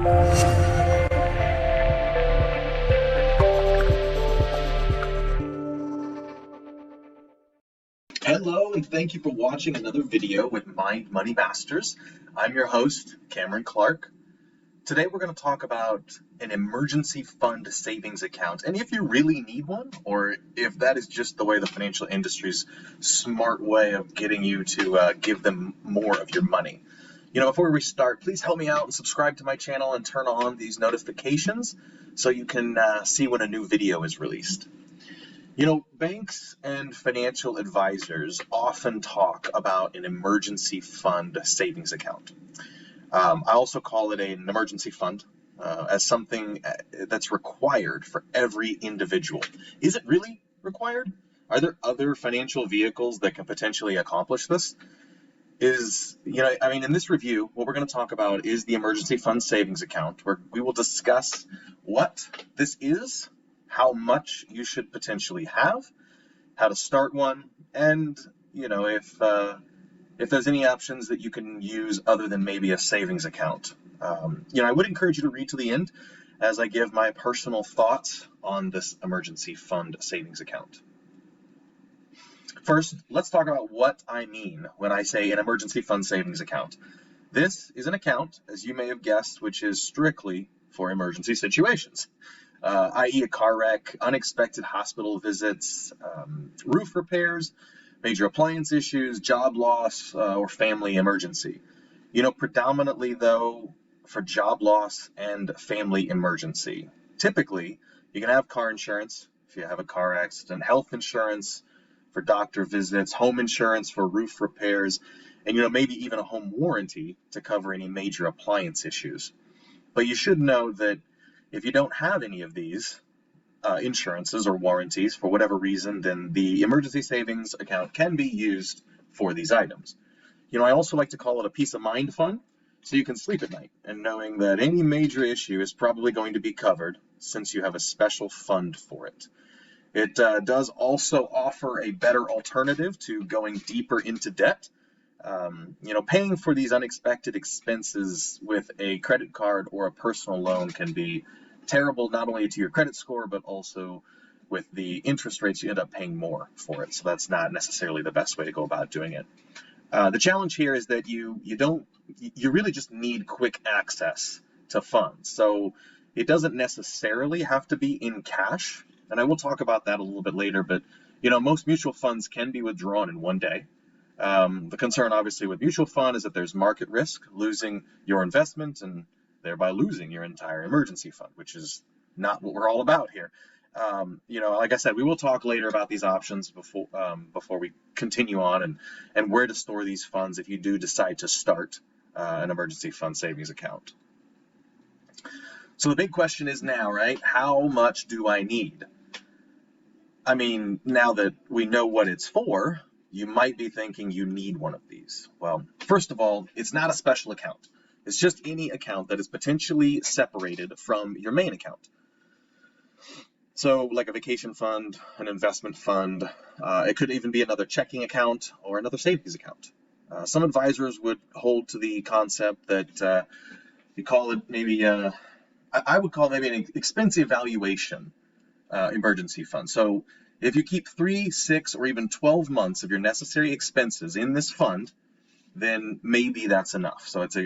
Hello, and thank you for watching another video with Mind Money Masters. I'm your host, Cameron Clark. Today we're going to talk about an emergency fund savings account, and if you really need one, or if that is just the way the financial industry's smart way of getting you to give them more of your money. Before we start, please help me out and subscribe to my channel and turn on these notifications so you can see when a new video is released. Banks and financial advisors often talk about an emergency fund savings account. I also call it an emergency fund as something that's required for every individual. Is it really required? Are there other financial vehicles that can potentially accomplish this? In this review, what we're going to talk about is the emergency fund savings account, where we will discuss what this is, how much you should potentially have, how to start one, and if there's any options that you can use other than maybe a savings account. I would encourage you to read to the end as I give my personal thoughts on this emergency fund savings account. First, let's talk about what I mean when I say an emergency fund savings account. This is an account, as you may have guessed, which is strictly for emergency situations. I.e. a car wreck, unexpected hospital visits, roof repairs, major appliance issues, job loss, or family emergency. Predominantly though, for job loss and family emergency. Typically, you can have car insurance if you have a car accident, health insurance for doctor visits, home insurance for roof repairs, and maybe even a home warranty to cover any major appliance issues. But you should know that if you don't have any of these insurances or warranties for whatever reason, then the emergency savings account can be used for these items. I also like to call it a peace of mind fund, so you can sleep at night and knowing that any major issue is probably going to be covered since you have a special fund for it. It does also offer a better alternative to going deeper into debt. Paying for these unexpected expenses with a credit card or a personal loan can be terrible, not only to your credit score, but also with the interest rates, you end up paying more for it. So that's not necessarily the best way to go about doing it. The challenge here is that you really just need quick access to funds. So it doesn't necessarily have to be in cash. And I will talk about that a little bit later, but most mutual funds can be withdrawn in one day. The concern obviously with mutual fund is that there's market risk, losing your investment and thereby losing your entire emergency fund, which is not what we're all about here. Like I said, we will talk later about these options before we continue on and where to store these funds if you do decide to start an emergency fund savings account. So the big question is now, right? How much do I need? Now that we know what it's for, you might be thinking you need one of these. Well, first of all, it's not a special account. It's just any account that is potentially separated from your main account. So like a vacation fund, an investment fund, it could even be another checking account or another savings account. Some advisors would hold to the concept that you call it maybe, I would call it maybe an expense evaluation emergency fund. So if you keep 3, 6, or even 12 months of your necessary expenses in this fund, then maybe that's enough. So it's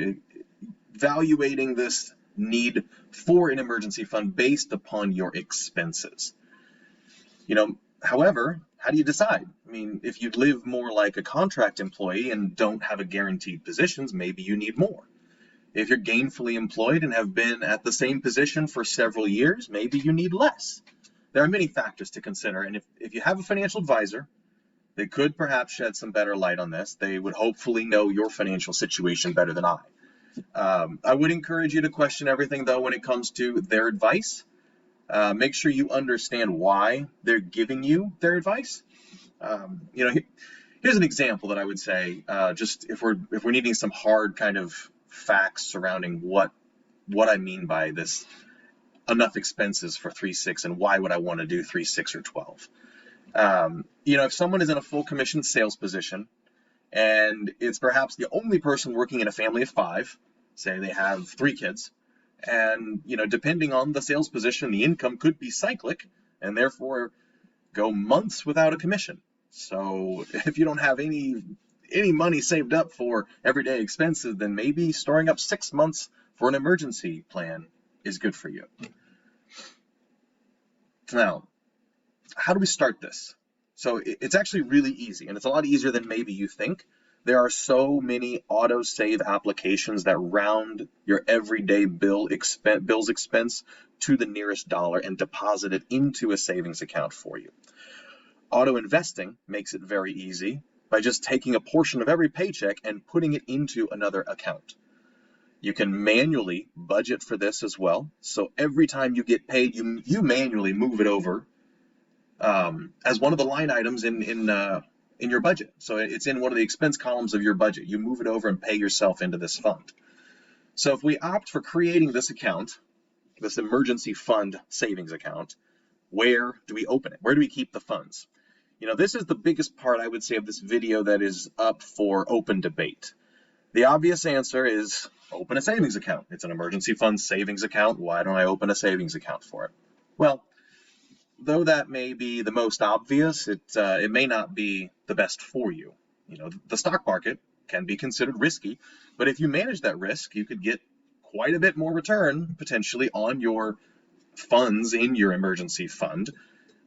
evaluating this need for an emergency fund based upon your expenses. However, how do you decide? If you live more like a contract employee and don't have a guaranteed positions, maybe you need more. If you're gainfully employed and have been at the same position for several years, maybe you need less. There are many factors to consider, and if you have a financial advisor, they could perhaps shed some better light on this. They would hopefully know your financial situation better than I. I would encourage you to question everything, though, when it comes to their advice. Make sure you understand why they're giving you their advice. Here's an example that I would say, just if we're needing some hard kind of facts surrounding what I mean by this enough expenses for 3, 6, and why would I want to do 3, 6, or 12. If someone is in a full commission sales position and it's perhaps the only person working in a family of 5, say they have 3 kids, And, depending on the sales position, the income could be cyclic and therefore go months without a commission. So if you don't have any money saved up for everyday expenses, then maybe storing up 6 months for an emergency plan is good for you. Now, how do we start this? So it's actually really easy, and it's a lot easier than maybe you think. There are so many auto-save applications that round your everyday bill's expense to the nearest dollar and deposit it into a savings account for you. Auto investing makes it very easy by just taking a portion of every paycheck and putting it into another account. You can manually budget for this as well. So every time you get paid, you manually move it over as one of the line items in your budget. So it's in one of the expense columns of your budget. You move it over and pay yourself into this fund. So if we opt for creating this account, this emergency fund savings account, where do we open it? Where do we keep the funds? This is the biggest part, I would say, of this video that is up for open debate. The obvious answer is open a savings account. It's an emergency fund savings account. Why don't I open a savings account for it? Well, though that may be the most obvious, it may not be the best for you. The stock market can be considered risky, but if you manage that risk, you could get quite a bit more return potentially on your funds in your emergency fund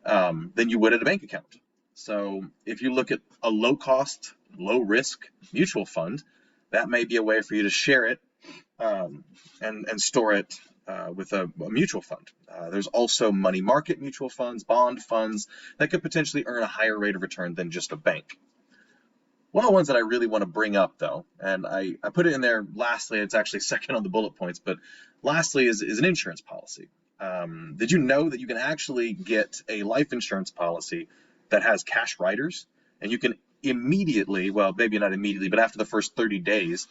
than you would at a bank account. So if you look at a low cost, low risk mutual fund, that may be a way for you to share it and store it with a mutual fund. There's also money market mutual funds, bond funds that could potentially earn a higher rate of return than just a bank. One of the ones that I really want to bring up, though, and I put it in there lastly, it's actually second on the bullet points, but lastly is an insurance policy. Did you know that you can actually get a life insurance policy that has cash riders, and you can immediately, well, maybe not immediately, but after the first 30 days,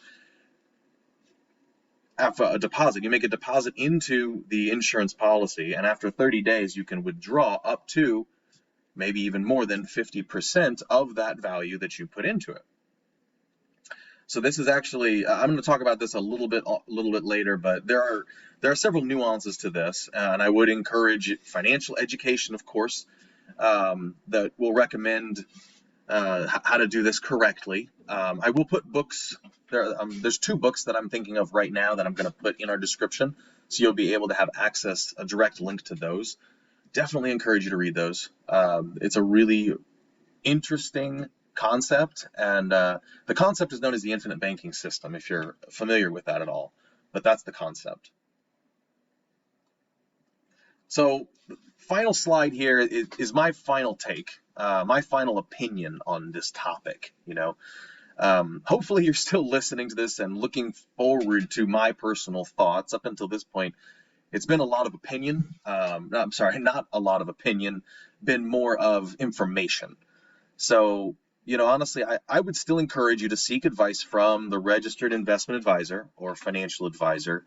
after a deposit, you make a deposit into the insurance policy, and after 30 days, you can withdraw up to maybe even more than 50% of that value that you put into it. So this is actually, I'm going to talk about this a little bit later, but there are several nuances to this, and I would encourage financial education, of course, that will recommend how to do this correctly. I will put books, there's 2 books that I'm thinking of right now that I'm going to put in our description, so you'll be able to have access, a direct link to those. Definitely encourage you to read those. It's a really interesting concept, and the concept is known as the infinite banking system, if you're familiar with that at all, but that's the concept. So final slide here is my final take, my final opinion on this topic. Hopefully you're still listening to this and looking forward to my personal thoughts. Up until this point, it's been a lot of opinion. I'm sorry, not a lot of opinion, been more of information. So, honestly, I would still encourage you to seek advice from the registered investment advisor or financial advisor.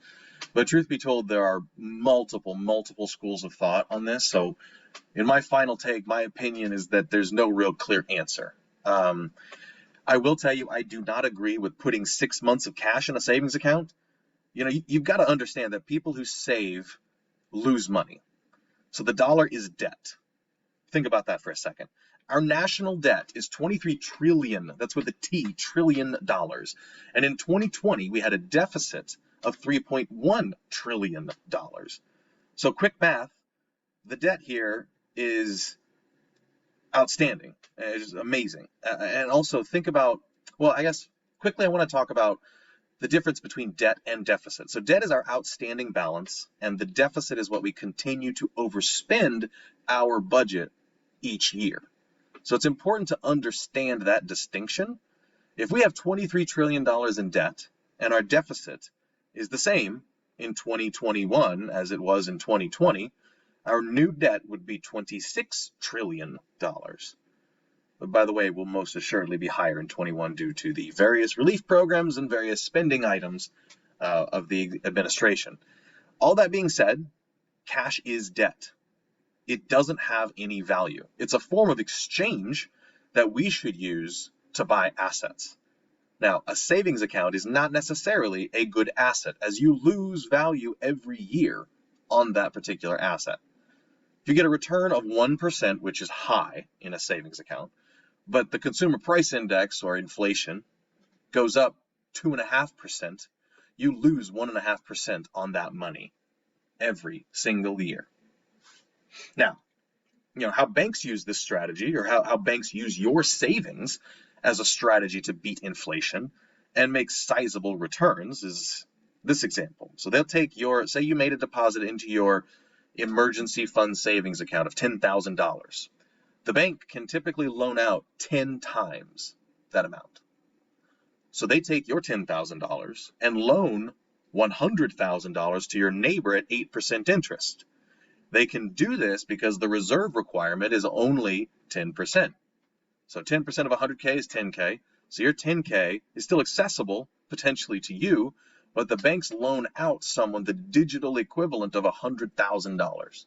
But truth be told, there are multiple schools of thought on this. So in my final take, my opinion is that there's no real clear answer. I will tell you, I do not agree with putting 6 months of cash in a savings account. You've got to understand that people who save lose money. So the dollar is debt. Think about that for a second. Our national debt is 23 trillion, that's with a T, trillion dollars. And in 2020, we had a deficit of $3.1 trillion. So quick math, the debt here is outstanding. It's amazing. And also think about, well, I guess quickly I want to talk about the difference between debt and deficit. So debt is our outstanding balance, and the deficit is what we continue to overspend our budget each year. So it's important to understand that distinction. If we have $23 trillion in debt and our deficit is the same in 2021 as it was in 2020, our new debt would be $26 trillion. But by the way, it will most assuredly be higher in 21 due to the various relief programs and various spending items of the administration. All that being said, cash is debt. It doesn't have any value. It's a form of exchange that we should use to buy assets. Now, a savings account is not necessarily a good asset, as you lose value every year on that particular asset. If you get a return of 1%, which is high in a savings account, but the consumer price index or inflation goes up 2.5%, you lose 1.5% on that money every single year. Now, how banks use this strategy, or how banks use your savings as a strategy to beat inflation and make sizable returns is this example. So they'll take say you made a deposit into your emergency fund savings account of $10,000. The bank can typically loan out 10 times that amount. So they take your $10,000 and loan $100,000 to your neighbor at 8% interest. They can do this because the reserve requirement is only 10%. So 10% of 100K is 10K. So your 10K is still accessible potentially to you, but the banks loan out someone the digital equivalent of $100,000.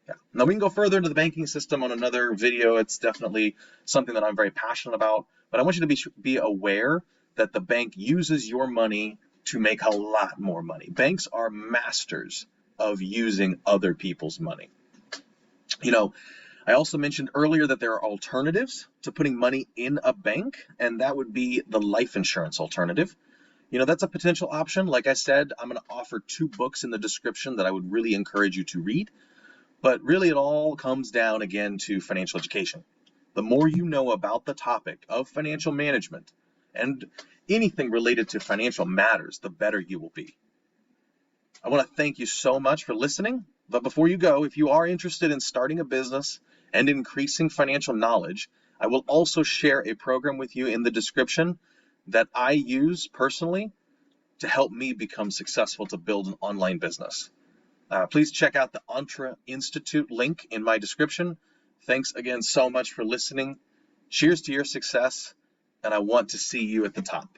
Yeah. Now we can go further into the banking system on another video. It's definitely something that I'm very passionate about, but I want you to be aware that the bank uses your money to make a lot more money. Banks are masters of using other people's money. I also mentioned earlier that there are alternatives to putting money in a bank, and that would be the life insurance alternative. That's a potential option. Like I said, I'm going to offer 2 books in the description that I would really encourage you to read. But really, it all comes down again to financial education. The more you know about the topic of financial management and anything related to financial matters, the better you will be. I want to thank you so much for listening. But before you go, if you are interested in starting a business and increasing financial knowledge, I will also share a program with you in the description that I use personally to help me become successful to build an online business. Please check out the Entre Institute link in my description. Thanks again so much for listening. Cheers to your success, and I want to see you at the top.